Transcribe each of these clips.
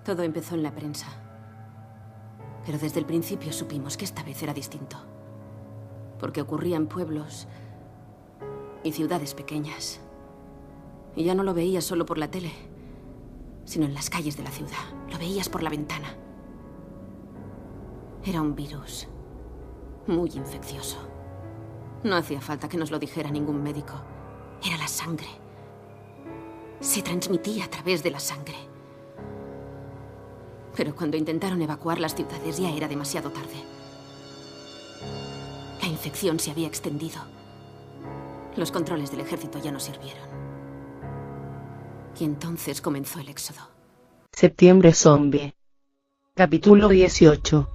Todo empezó en la prensa. Pero desde el principio supimos que esta vez era distinto. Porque ocurría en pueblos y ciudades pequeñas. Y ya no lo veías solo por la tele, sino en las calles de la ciudad. Lo veías por la ventana. Era un virus muy infeccioso. No hacía falta que nos lo dijera ningún médico. Era la sangre. Se transmitía a través de la sangre. Pero cuando intentaron evacuar las ciudades ya era demasiado tarde. La infección se había extendido. Los controles del ejército ya no sirvieron. Y entonces comenzó el éxodo. Septiembre Zombie. Capítulo 18.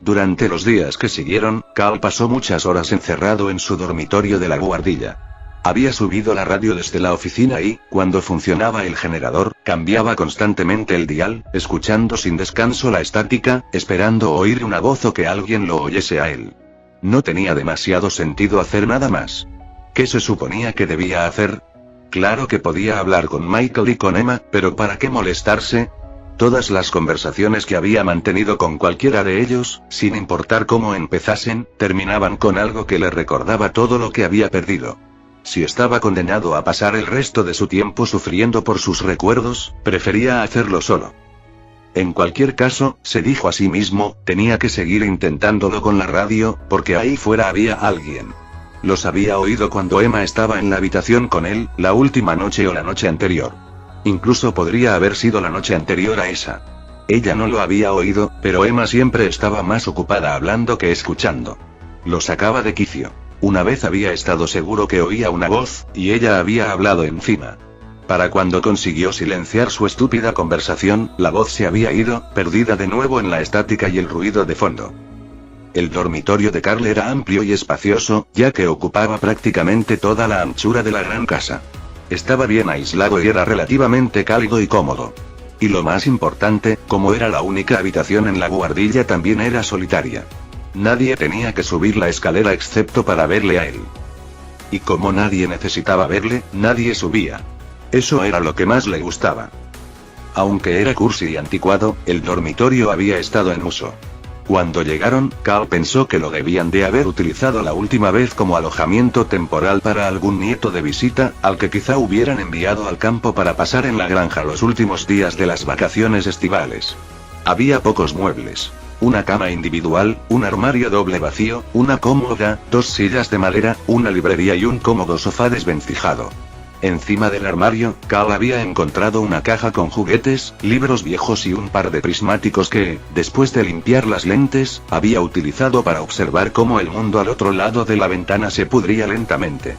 Durante los días que siguieron, Cal pasó muchas horas encerrado en su dormitorio de la guardilla. Había subido la radio desde la oficina y, cuando funcionaba el generador, cambiaba constantemente el dial, escuchando sin descanso la estática, esperando oír una voz o que alguien lo oyese a él. No tenía demasiado sentido hacer nada más. ¿Qué se suponía que debía hacer? Claro que podía hablar con Michael y con Emma, pero ¿para qué molestarse? Todas las conversaciones que había mantenido con cualquiera de ellos, sin importar cómo empezasen, terminaban con algo que le recordaba todo lo que había perdido. Si estaba condenado a pasar el resto de su tiempo sufriendo por sus recuerdos, prefería hacerlo solo. En cualquier caso, se dijo a sí mismo, tenía que seguir intentándolo con la radio, porque ahí fuera había alguien. Los había oído cuando Emma estaba en la habitación con él, la última noche o la noche anterior. Incluso podría haber sido la noche anterior a esa. Ella no lo había oído, pero Emma siempre estaba más ocupada hablando que escuchando. Lo sacaba de quicio. Una vez había estado seguro que oía una voz, y ella había hablado encima. Para cuando consiguió silenciar su estúpida conversación, la voz se había ido, perdida de nuevo en la estática y el ruido de fondo. El dormitorio de Carl era amplio y espacioso, ya que ocupaba prácticamente toda la anchura de la gran casa. Estaba bien aislado y era relativamente cálido y cómodo. Y lo más importante, como era la única habitación en la guardilla, también era solitaria. Nadie tenía que subir la escalera excepto para verle a él. Y como nadie necesitaba verle, nadie subía. Eso era lo que más le gustaba. Aunque era cursi y anticuado, el dormitorio había estado en uso. Cuando llegaron, Cal pensó que lo debían de haber utilizado la última vez como alojamiento temporal para algún nieto de visita, al que quizá hubieran enviado al campo para pasar en la granja los últimos días de las vacaciones estivales. Había pocos muebles. Una cama individual, un armario doble vacío, una cómoda, 2 sillas de madera, una librería y un cómodo sofá desvencijado. Encima del armario, Cal había encontrado una caja con juguetes, libros viejos y un par de prismáticos que, después de limpiar las lentes, había utilizado para observar cómo el mundo al otro lado de la ventana se pudría lentamente.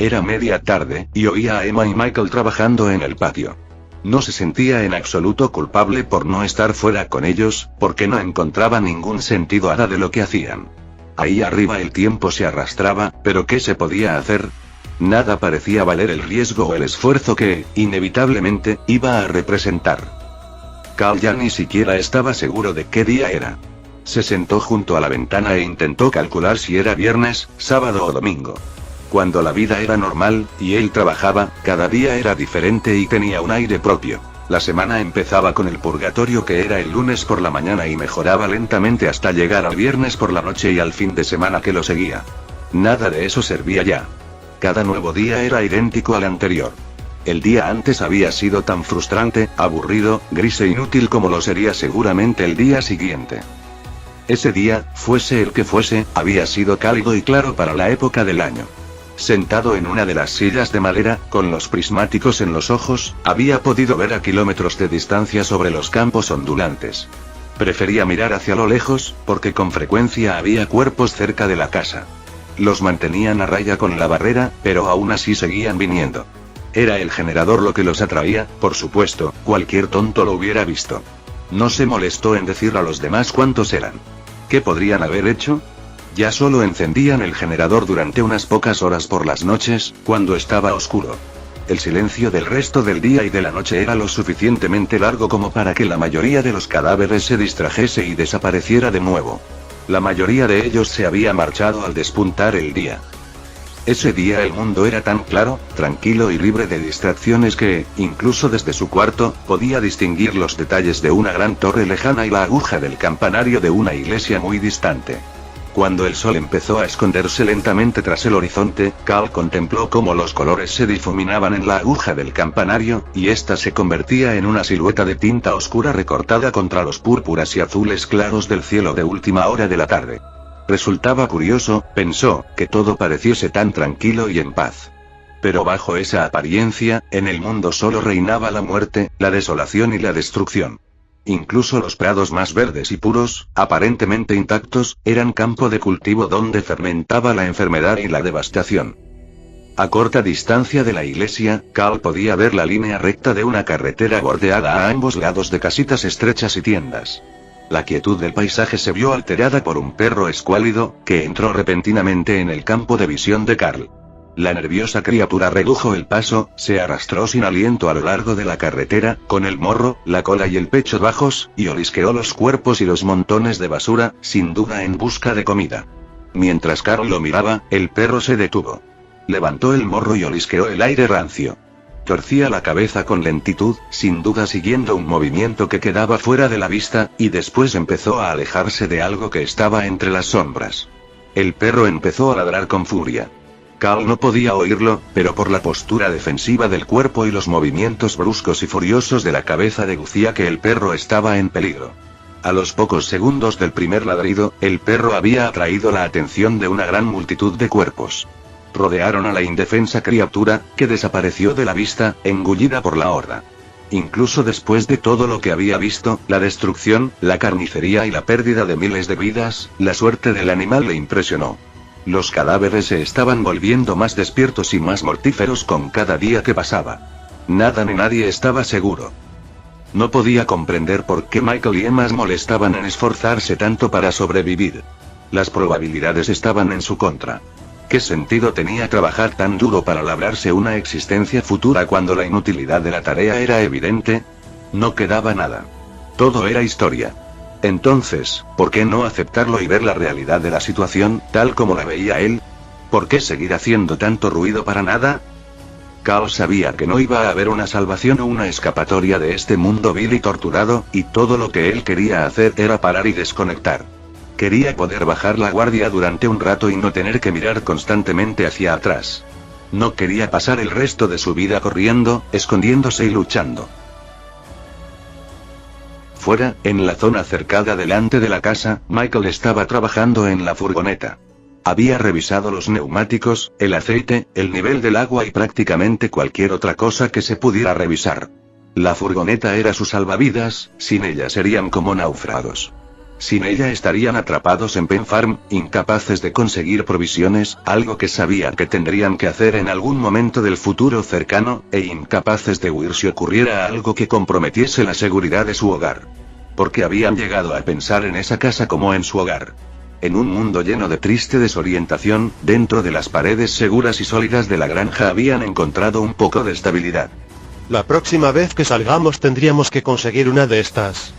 Era media tarde, y oía a Emma y Michael trabajando en el patio. No se sentía en absoluto culpable por no estar fuera con ellos, porque no encontraba ningún sentido a nada de lo que hacían. Ahí arriba el tiempo se arrastraba, pero ¿qué se podía hacer? Nada parecía valer el riesgo o el esfuerzo que, inevitablemente, iba a representar. Cal ya ni siquiera estaba seguro de qué día era. Se sentó junto a la ventana e intentó calcular si era viernes, sábado o domingo. Cuando la vida era normal, y él trabajaba, cada día era diferente y tenía un aire propio. La semana empezaba con el purgatorio que era el lunes por la mañana y mejoraba lentamente hasta llegar al viernes por la noche y al fin de semana que lo seguía. Nada de eso servía ya. Cada nuevo día era idéntico al anterior. El día antes había sido tan frustrante, aburrido, gris e inútil como lo sería seguramente el día siguiente. Ese día, fuese el que fuese, había sido cálido y claro para la época del año. Sentado en una de las sillas de madera, con los prismáticos en los ojos, había podido ver a kilómetros de distancia sobre los campos ondulantes. Prefería mirar hacia lo lejos, porque con frecuencia había cuerpos cerca de la casa. Los mantenían a raya con la barrera, pero aún así seguían viniendo. Era el generador lo que los atraía, por supuesto, cualquier tonto lo hubiera visto. No se molestó en decir a los demás cuántos eran. ¿Qué podrían haber hecho? Ya solo encendían el generador durante unas pocas horas por las noches, cuando estaba oscuro. El silencio del resto del día y de la noche era lo suficientemente largo como para que la mayoría de los cadáveres se distrajese y desapareciera de nuevo. La mayoría de ellos se había marchado al despuntar el día. Ese día el mundo era tan claro, tranquilo y libre de distracciones que, incluso desde su cuarto, podía distinguir los detalles de una gran torre lejana y la aguja del campanario de una iglesia muy distante. Cuando el sol empezó a esconderse lentamente tras el horizonte, Cal contempló cómo los colores se difuminaban en la aguja del campanario, y ésta se convertía en una silueta de tinta oscura recortada contra los púrpuras y azules claros del cielo de última hora de la tarde. Resultaba curioso, pensó, que todo pareciese tan tranquilo y en paz. Pero bajo esa apariencia, en el mundo solo reinaba la muerte, la desolación y la destrucción. Incluso los prados más verdes y puros, aparentemente intactos, eran campo de cultivo donde fermentaba la enfermedad y la devastación. A corta distancia de la iglesia, Cal podía ver la línea recta de una carretera bordeada a ambos lados de casitas estrechas y tiendas. La quietud del paisaje se vio alterada por un perro escuálido, que entró repentinamente en el campo de visión de Carl. La nerviosa criatura redujo el paso, se arrastró sin aliento a lo largo de la carretera, con el morro, la cola y el pecho bajos, y olisqueó los cuerpos y los montones de basura, sin duda en busca de comida. Mientras Carl lo miraba, el perro se detuvo. Levantó el morro y olisqueó el aire rancio. Torcía la cabeza con lentitud, sin duda siguiendo un movimiento que quedaba fuera de la vista, y después empezó a alejarse de algo que estaba entre las sombras. El perro empezó a ladrar con furia. Cal no podía oírlo, pero por la postura defensiva del cuerpo y los movimientos bruscos y furiosos de la cabeza deducía que el perro estaba en peligro. A los pocos segundos del primer ladrido, el perro había atraído la atención de una gran multitud de cuerpos. Rodearon a la indefensa criatura, que desapareció de la vista, engullida por la horda. Incluso después de todo lo que había visto, la destrucción, la carnicería y la pérdida de miles de vidas, la suerte del animal le impresionó. Los cadáveres se estaban volviendo más despiertos y más mortíferos con cada día que pasaba. Nada ni nadie estaba seguro. No podía comprender por qué Michael y Emma molestaban en esforzarse tanto para sobrevivir. Las probabilidades estaban en su contra. ¿Qué sentido tenía trabajar tan duro para labrarse una existencia futura cuando la inutilidad de la tarea era evidente? No quedaba nada. Todo era historia. Entonces, ¿por qué no aceptarlo y ver la realidad de la situación, tal como la veía él? ¿Por qué seguir haciendo tanto ruido para nada? Cal sabía que no iba a haber una salvación o una escapatoria de este mundo vil y torturado, y todo lo que él quería hacer era parar y desconectar. Quería poder bajar la guardia durante un rato y no tener que mirar constantemente hacia atrás. No quería pasar el resto de su vida corriendo, escondiéndose y luchando. Fuera, en la zona cercada delante de la casa, Michael estaba trabajando en la furgoneta. Había revisado los neumáticos, el aceite, el nivel del agua y prácticamente cualquier otra cosa que se pudiera revisar. La furgoneta era su salvavidas, sin ella serían como náufragos. Sin ella estarían atrapados en Penn Farm, incapaces de conseguir provisiones, algo que sabían que tendrían que hacer en algún momento del futuro cercano, e incapaces de huir si ocurriera algo que comprometiese la seguridad de su hogar. Porque habían llegado a pensar en esa casa como en su hogar. En un mundo lleno de triste desorientación, dentro de las paredes seguras y sólidas de la granja habían encontrado un poco de estabilidad. La próxima vez que salgamos tendríamos que conseguir una de estas,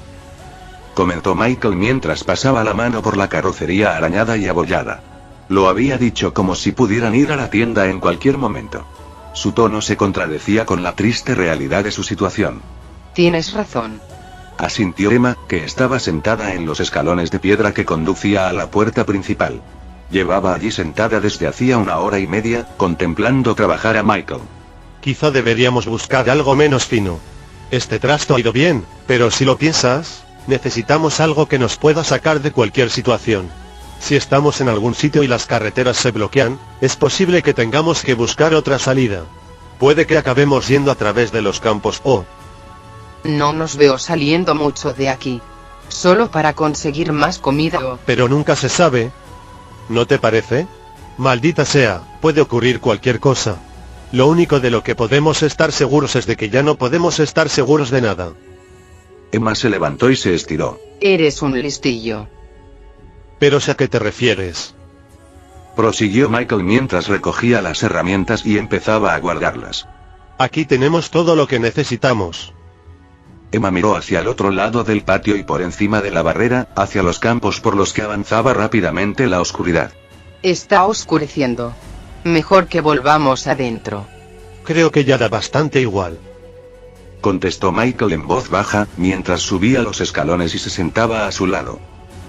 comentó Michael mientras pasaba la mano por la carrocería arañada y abollada. Lo había dicho como si pudieran ir a la tienda en cualquier momento. Su tono se contradecía con la triste realidad de su situación. Tienes razón. Asintió Emma, que estaba sentada en los escalones de piedra que conducía a la puerta principal. Llevaba allí sentada desde hacía 1 hora y media, contemplando trabajar a Michael. Quizá deberíamos buscar algo menos fino. Este trasto ha ido bien, pero si lo piensas, necesitamos algo que nos pueda sacar de cualquier situación. Si estamos en algún sitio y las carreteras se bloquean, es posible que tengamos que buscar otra salida. Puede que acabemos yendo a través de los campos o... No nos veo saliendo mucho de aquí. Solo para conseguir más comida o... Pero nunca se sabe. ¿No te parece? Maldita sea, puede ocurrir cualquier cosa. Lo único de lo que podemos estar seguros es de que ya no podemos estar seguros de nada. Emma se levantó y se estiró. Eres un listillo. ¿Pero sé a qué te refieres? Prosiguió Michael mientras recogía las herramientas y empezaba a guardarlas. Aquí tenemos todo lo que necesitamos. Emma miró hacia el otro lado del patio y por encima de la barrera, hacia los campos por los que avanzaba rápidamente la oscuridad. Está oscureciendo. Mejor que volvamos adentro. Creo que ya da bastante igual. Contestó Michael en voz baja, mientras subía los escalones y se sentaba a su lado.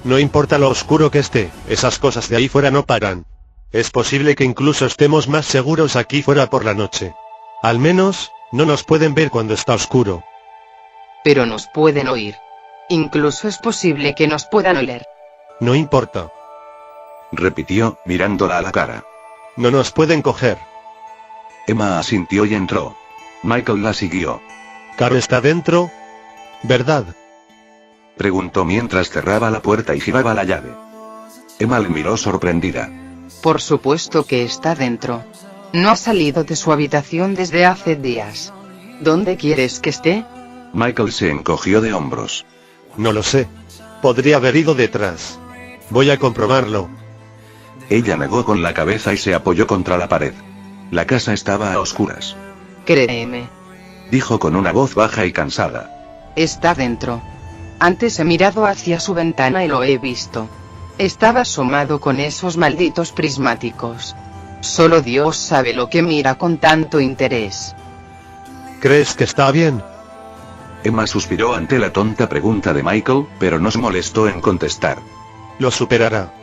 No importa lo oscuro que esté, esas cosas de ahí fuera no paran. Es posible que incluso estemos más seguros aquí fuera por la noche. Al menos, no nos pueden ver cuando está oscuro. Pero nos pueden oír. Incluso es posible que nos puedan oler. No importa. Repitió, mirándola a la cara. No nos pueden coger. Emma asintió y entró. Michael la siguió. Carl está dentro, ¿verdad? Preguntó mientras cerraba la puerta y giraba la llave. Emma le miró sorprendida. Por supuesto que está dentro. No ha salido de su habitación desde hace días. ¿Dónde quieres que esté? Michael se encogió de hombros. No lo sé. Podría haber ido detrás. Voy a comprobarlo. Ella negó con la cabeza y se apoyó contra la pared. La casa estaba a oscuras. Créeme. Dijo con una voz baja y cansada. Está dentro. Antes he mirado hacia su ventana y lo he visto. Estaba asomado con esos malditos prismáticos. Solo Dios sabe lo que mira con tanto interés. ¿Crees que está bien? Emma suspiró ante la tonta pregunta de Michael, pero no se molestó en contestar. Lo superará.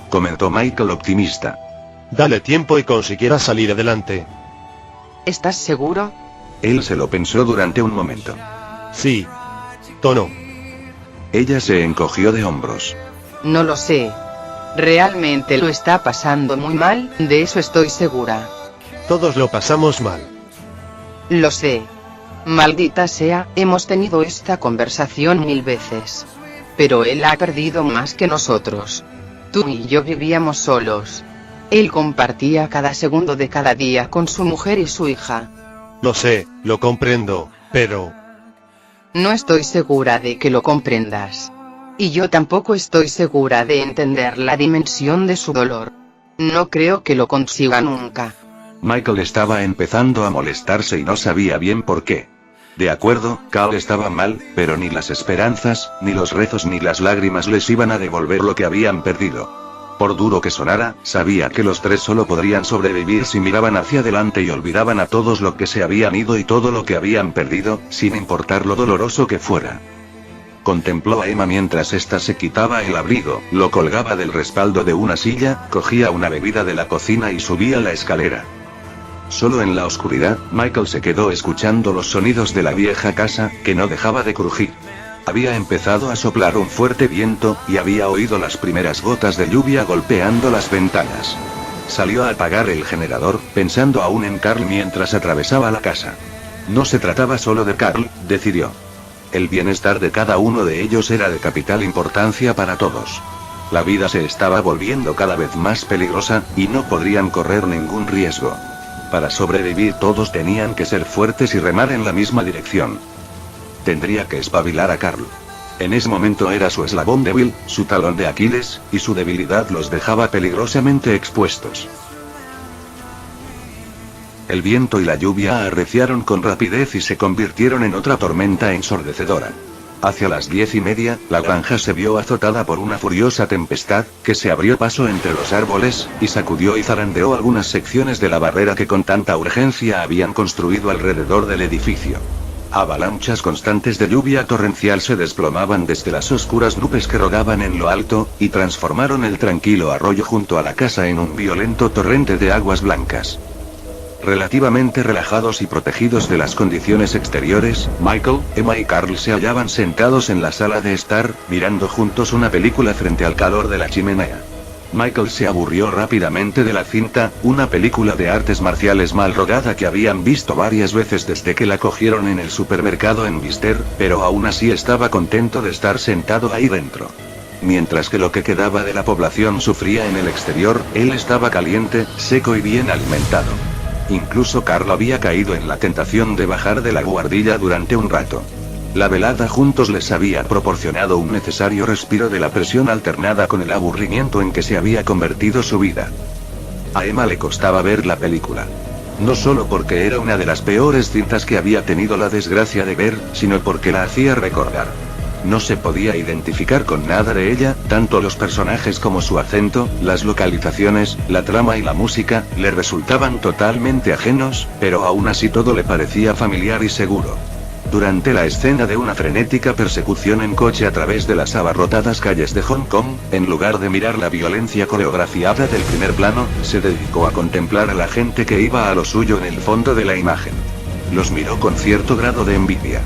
Comentó Michael optimista. Dale tiempo y conseguirá salir adelante. ¿Estás seguro? Él se lo pensó durante un momento. Sí. Tono. Ella se encogió de hombros. No lo sé. Realmente lo está pasando muy mal, de eso estoy segura. Todos lo pasamos mal. Lo sé. Maldita sea, hemos tenido esta conversación 1000 veces. Pero él ha perdido más que nosotros. Tú y yo vivíamos solos. Él compartía cada segundo de cada día con su mujer y su hija. Lo sé, lo comprendo, pero... No estoy segura de que lo comprendas. Y yo tampoco estoy segura de entender la dimensión de su dolor. No creo que lo consiga nunca. Michael estaba empezando a molestarse y no sabía bien por qué. De acuerdo, Carl estaba mal, pero ni las esperanzas, ni los rezos ni las lágrimas les iban a devolver lo que habían perdido. Por duro que sonara, sabía que los tres solo podrían sobrevivir si miraban hacia adelante y olvidaban a todos lo que se habían ido y todo lo que habían perdido, sin importar lo doloroso que fuera. Contempló a Emma mientras ésta se quitaba el abrigo, lo colgaba del respaldo de una silla, cogía una bebida de la cocina y subía la escalera. Solo en la oscuridad, Michael se quedó escuchando los sonidos de la vieja casa, que no dejaba de crujir. Había empezado a soplar un fuerte viento, y había oído las primeras gotas de lluvia golpeando las ventanas. Salió a apagar el generador, pensando aún en Carl mientras atravesaba la casa. No se trataba solo de Carl, decidió. El bienestar de cada uno de ellos era de capital importancia para todos. La vida se estaba volviendo cada vez más peligrosa, y no podrían correr ningún riesgo. Para sobrevivir todos tenían que ser fuertes y remar en la misma dirección. Tendría que espabilar a Carl. En ese momento era su eslabón débil, su talón de Aquiles, y su debilidad los dejaba peligrosamente expuestos. El viento y la lluvia arreciaron con rapidez y se convirtieron en otra tormenta ensordecedora. Hacia las 10:30, la granja se vio azotada por una furiosa tempestad, que se abrió paso entre los árboles, y sacudió y zarandeó algunas secciones de la barrera que con tanta urgencia habían construido alrededor del edificio. Avalanchas constantes de lluvia torrencial se desplomaban desde las oscuras nubes que rodaban en lo alto, y transformaron el tranquilo arroyo junto a la casa en un violento torrente de aguas blancas. Relativamente relajados y protegidos de las condiciones exteriores, Michael, Emma y Carl se hallaban sentados en la sala de estar, mirando juntos una película frente al calor de la chimenea. Michael se aburrió rápidamente de la cinta, una película de artes marciales mal rodada que habían visto varias veces desde que la cogieron en el supermercado en Bister, pero aún así estaba contento de estar sentado ahí dentro. Mientras que lo que quedaba de la población sufría en el exterior, él estaba caliente, seco y bien alimentado. Incluso Carl había caído en la tentación de bajar de la guardilla durante un rato. La velada juntos les había proporcionado un necesario respiro de la presión alternada con el aburrimiento en que se había convertido su vida. A Emma le costaba ver la película. No solo porque era una de las peores cintas que había tenido la desgracia de ver, sino porque la hacía recordar. No se podía identificar con nada de ella, tanto los personajes como su acento, las localizaciones, la trama y la música, le resultaban totalmente ajenos, pero aún así todo le parecía familiar y seguro. Durante la escena de una frenética persecución en coche a través de las abarrotadas calles de Hong Kong, en lugar de mirar la violencia coreografiada del primer plano, se dedicó a contemplar a la gente que iba a lo suyo en el fondo de la imagen. Los miró con cierto grado de envidia.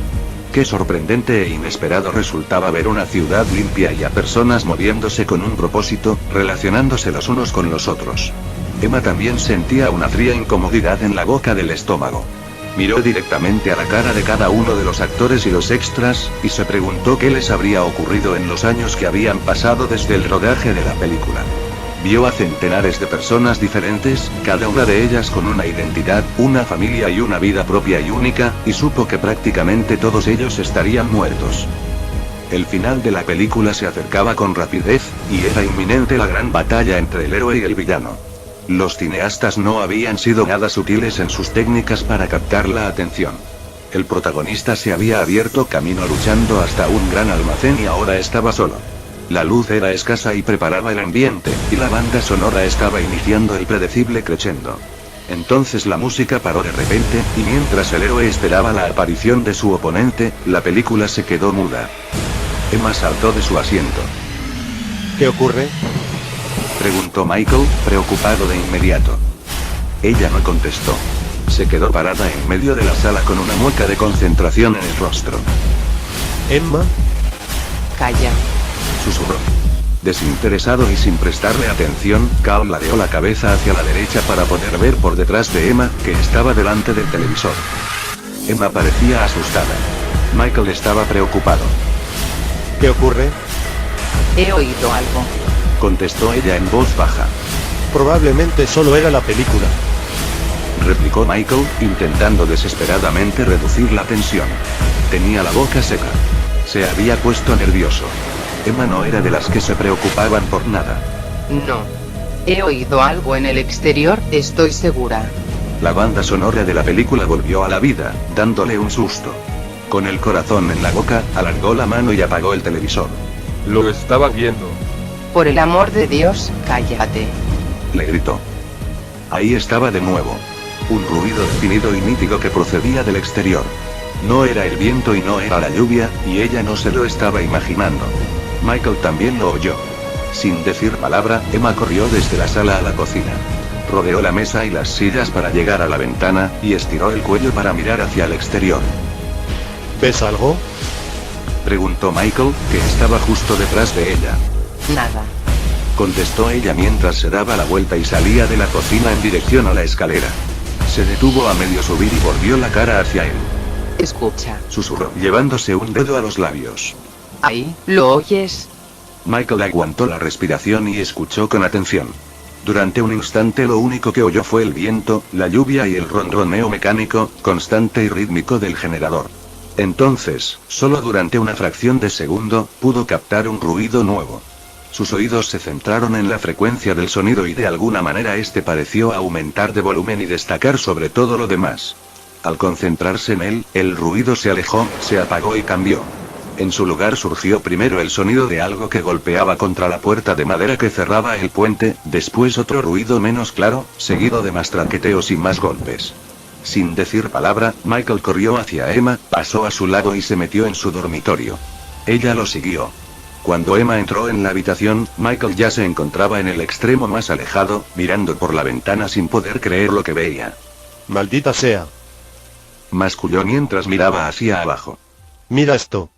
Qué sorprendente e inesperado resultaba ver una ciudad limpia y a personas moviéndose con un propósito, relacionándose los unos con los otros. Emma también sentía una fría incomodidad en la boca del estómago. Miró directamente a la cara de cada uno de los actores y los extras, y se preguntó qué les habría ocurrido en los años que habían pasado desde el rodaje de la película. Vio a centenares de personas diferentes, cada una de ellas con una identidad, una familia y una vida propia y única, y supo que prácticamente todos ellos estarían muertos. El final de la película se acercaba con rapidez, y era inminente la gran batalla entre el héroe y el villano. Los cineastas no habían sido nada sutiles en sus técnicas para captar la atención. El protagonista se había abierto camino luchando hasta un gran almacén y ahora estaba solo. La luz era escasa y preparaba el ambiente, y la banda sonora estaba iniciando el predecible crescendo. Entonces la música paró de repente, y mientras el héroe esperaba la aparición de su oponente, la película se quedó muda. Emma saltó de su asiento. ¿Qué ocurre? Preguntó Michael, preocupado de inmediato. Ella no contestó. Se quedó parada en medio de la sala con una mueca de concentración en el rostro. Emma. Calla. Susurró. Desinteresado y sin prestarle atención, Carl ladeó la cabeza hacia la derecha para poder ver por detrás de Emma, que estaba delante del televisor. Emma parecía asustada. Michael estaba preocupado. ¿Qué ocurre? He oído algo. Contestó ella en voz baja. Probablemente solo era la película. Replicó Michael, intentando desesperadamente reducir la tensión. Tenía la boca seca. Se había puesto nervioso. Emma no era de las que se preocupaban por nada. No. He oído algo en el exterior, estoy segura. La banda sonora de la película volvió a la vida, dándole un susto. Con el corazón en la boca, alargó la mano y apagó el televisor. Lo estaba viendo. Por el amor de Dios, cállate. Le gritó. Ahí estaba de nuevo. Un ruido definido y nítido que procedía del exterior. No era el viento y no era la lluvia, y ella no se lo estaba imaginando. Michael también lo oyó. Sin decir palabra, Emma corrió desde la sala a la cocina. Rodeó la mesa y las sillas para llegar a la ventana, y estiró el cuello para mirar hacia el exterior. ¿Ves algo? Preguntó Michael, que estaba justo detrás de ella. Nada. Contestó ella mientras se daba la vuelta y salía de la cocina en dirección a la escalera. Se detuvo a medio subir y volvió la cara hacia él. Escucha. Susurró, llevándose un dedo a los labios. Ahí, ¿lo oyes? Michael aguantó la respiración y escuchó con atención. Durante un instante lo único que oyó fue el viento, la lluvia y el ronroneo mecánico, constante y rítmico del generador. Entonces, solo durante una fracción de segundo, pudo captar un ruido nuevo. Sus oídos se centraron en la frecuencia del sonido y de alguna manera este pareció aumentar de volumen y destacar sobre todo lo demás. Al concentrarse en él, el ruido se alejó, se apagó y cambió. En su lugar surgió primero el sonido de algo que golpeaba contra la puerta de madera que cerraba el puente, después otro ruido menos claro, seguido de más traqueteos y más golpes. Sin decir palabra, Michael corrió hacia Emma, pasó a su lado y se metió en su dormitorio. Ella lo siguió. Cuando Emma entró en la habitación, Michael ya se encontraba en el extremo más alejado, mirando por la ventana sin poder creer lo que veía. Maldita sea. Masculló mientras miraba hacia abajo. Mira esto.